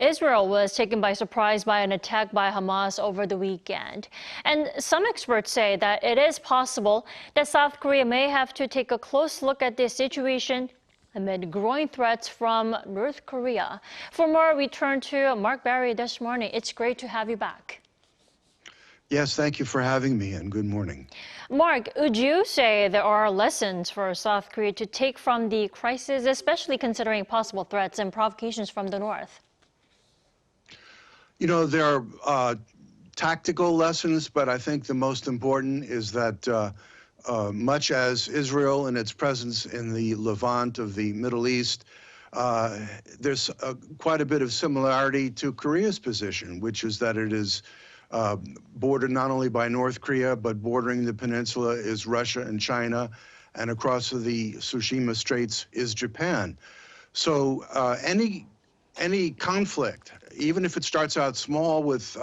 Israel was taken by surprise by an attack by Hamas over the weekend. And some experts say that it is possible that South Korea may have to take a close look at this situation amid growing threats from North Korea. For more, we turn to Mark Barry this morning. It's great to have you back. Yes, thank you for having me, and good morning. Mark, would you say there are lessons for South Korea to take from the crisis, especially considering possible threats and provocations from the North? You know, there are tactical lessons, but I think the most important is that much as Israel and its presence in the Levant of the Middle East, there's quite a bit of similarity to Korea's position, which is that it is bordered not only by North Korea, but bordering the peninsula is Russia and China, and across the Tsushima Straits is Japan. So any conflict, even if it starts out small with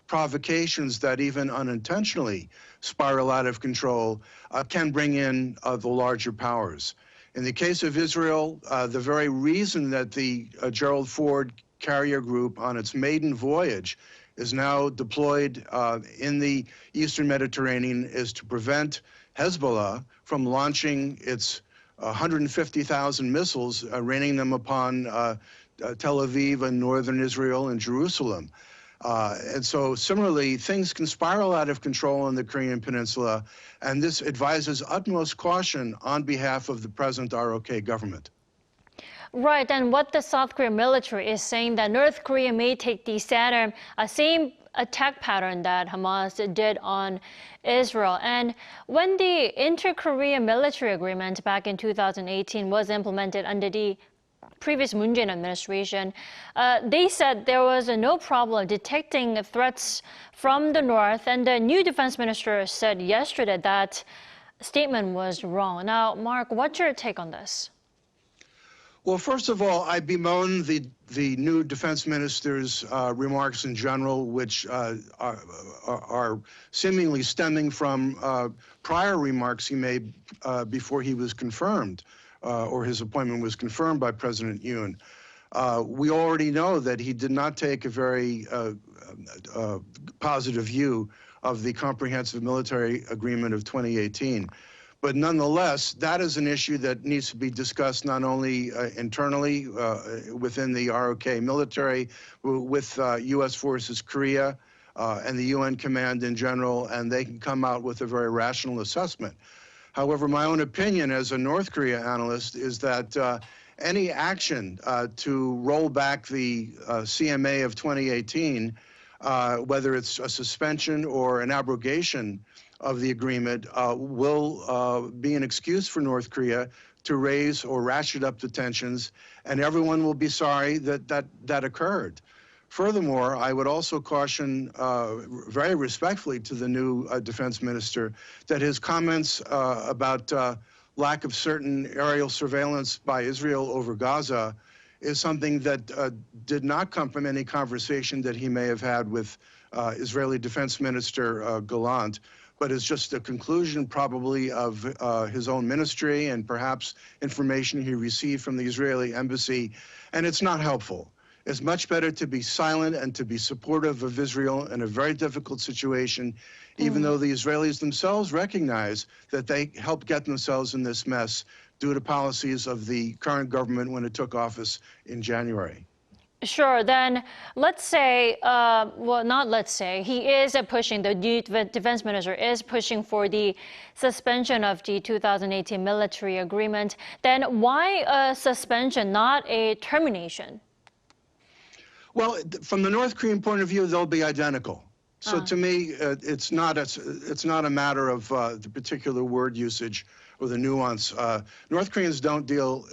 provocations that even unintentionally spiral out of control, can bring in the larger powers. In the case of Israel, the very reason that the Gerald Ford carrier group on its maiden voyage is now deployed in the Eastern Mediterranean is to prevent Hezbollah from launching its 150,000 missiles, raining them upon Tel Aviv and northern Israel and Jerusalem. And so similarly, things can spiral out of control in the Korean Peninsula, and this advises utmost caution on behalf of the present ROK government. Right, and what the South Korean military is saying that North Korea may take the same attack pattern that Hamas did on Israel. And when the inter-Korean military agreement back in 2018 was implemented under the previous Moon Jae-in administration, they said there was no problem detecting threats from the north, and the new defense minister said yesterday that statement was wrong. Now, Mark, what's your take on this? Well, first of all, I bemoan the new defense minister's remarks in general, which are seemingly stemming from prior remarks he made before he was confirmed, or his appointment was confirmed by President Yoon. We already know that he did not take a very positive view of the comprehensive military agreement of 2018. But nonetheless, that is an issue that needs to be discussed not only internally within the ROK military, with U.S. Forces Korea and the UN command in general, and they can come out with a very rational assessment. However, my own opinion as a North Korea analyst is that any action to roll back the CMA of 2018, whether it's a suspension or an abrogation of the agreement, will be an excuse for North Korea to raise or ratchet up the tensions, and everyone will be sorry that occurred. Furthermore, I would also caution very respectfully to the new defense minister that his comments about lack of certain aerial surveillance by Israel over Gaza is something that did not come from any conversation that he may have had with Israeli Defense Minister Gallant, but is just a conclusion probably of his own ministry and perhaps information he received from the Israeli embassy, and it's not helpful. It's much better to be silent and to be supportive of Israel in a very difficult situation, even though the Israelis themselves recognize that they helped get themselves in this mess due to policies of the current government when it took office in January. Sure, then let's say, well, not let's say, he is pushing, the new defense minister is pushing for the suspension of the 2018 military agreement. Then why a suspension, not a termination? Well, from the North Korean point of view, they'll be identical. So to me, it's not a matter of the particular word usage or the nuance. North Koreans don't deal,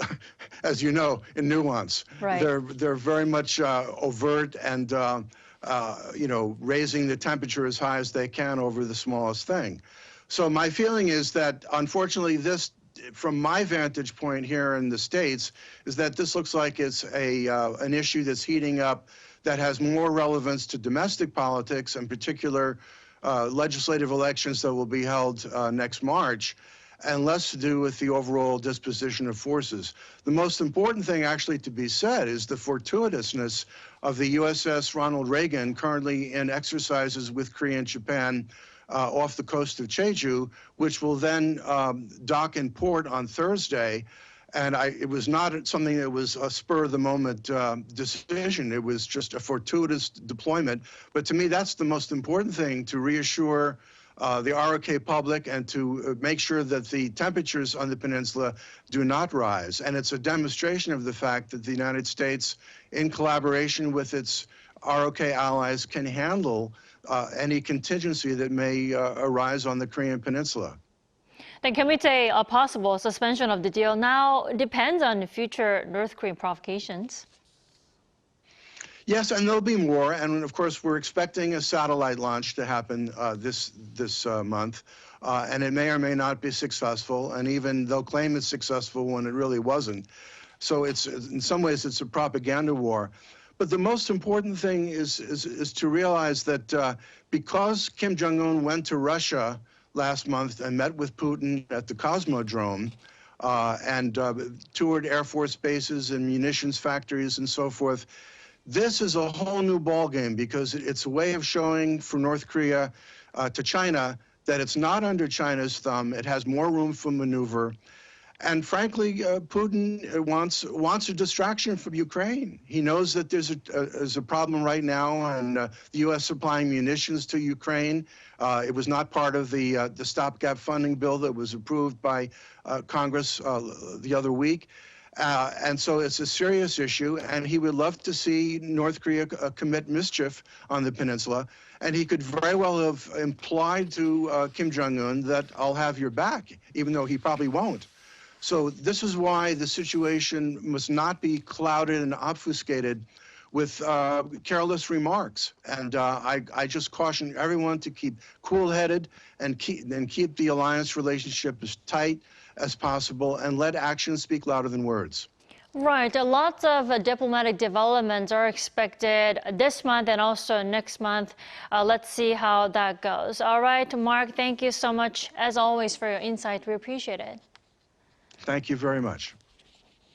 as you know, in nuance. Right. They're very much overt and you know, raising the temperature as high as they can over the smallest thing. So my feeling is that, unfortunately, this, from my vantage point here in the States, is that this looks like it's an issue that's heating up that has more relevance to domestic politics, in particular legislative elections that will be held next March. and less to do with the overall disposition of forces. The most important thing actually to be said is the fortuitousness of the USS Ronald Reagan currently in exercises with Korea and Japan off the coast of Jeju, which will then dock in port on Thursday. And it was not something that was a spur-of-the-moment decision. It was just a fortuitous deployment. But to me, that's the most important thing, to reassure the ROK public and to make sure that the temperatures on the peninsula do not rise. And it's a demonstration of the fact that the United States, in collaboration with its ROK allies, can handle any contingency that may arise on the Korean peninsula. Then can we say a possible suspension of the deal now depends on future North Korean provocations? Yes, and there'll be more. And of course, we're expecting a satellite launch to happen this month. And it may or may not be successful. And even they'll claim it's successful when it really wasn't. So it's, in some ways, it's a propaganda war. But the most important thing is to realize that because Kim Jong-un went to Russia last month and met with Putin at the Cosmodrome and toured Air Force bases and munitions factories and so forth, this is a whole new ballgame, because it's a way of showing for North Korea to China that it's not under China's thumb. It has more room for maneuver. And frankly, Putin wants a distraction from Ukraine. He knows that there's a problem right now, and the U.S. supplying munitions to Ukraine. It was not part of the stopgap funding bill that was approved by Congress the other week. And so it's a serious issue, and he would love to see North Korea commit mischief on the peninsula. And he could very well have implied to Kim Jong-un that I'll have your back, even though he probably won't. So this is why the situation must not be clouded and obfuscated with careless remarks. And I just caution everyone to keep cool-headed and keep the alliance relationship as tight as possible, and let actions speak louder than words. Right. Lots of diplomatic developments are expected this month and also next month. Let's see how that goes. All right, Mark, thank you so much, as always, for your insight. We appreciate it. Thank you very much.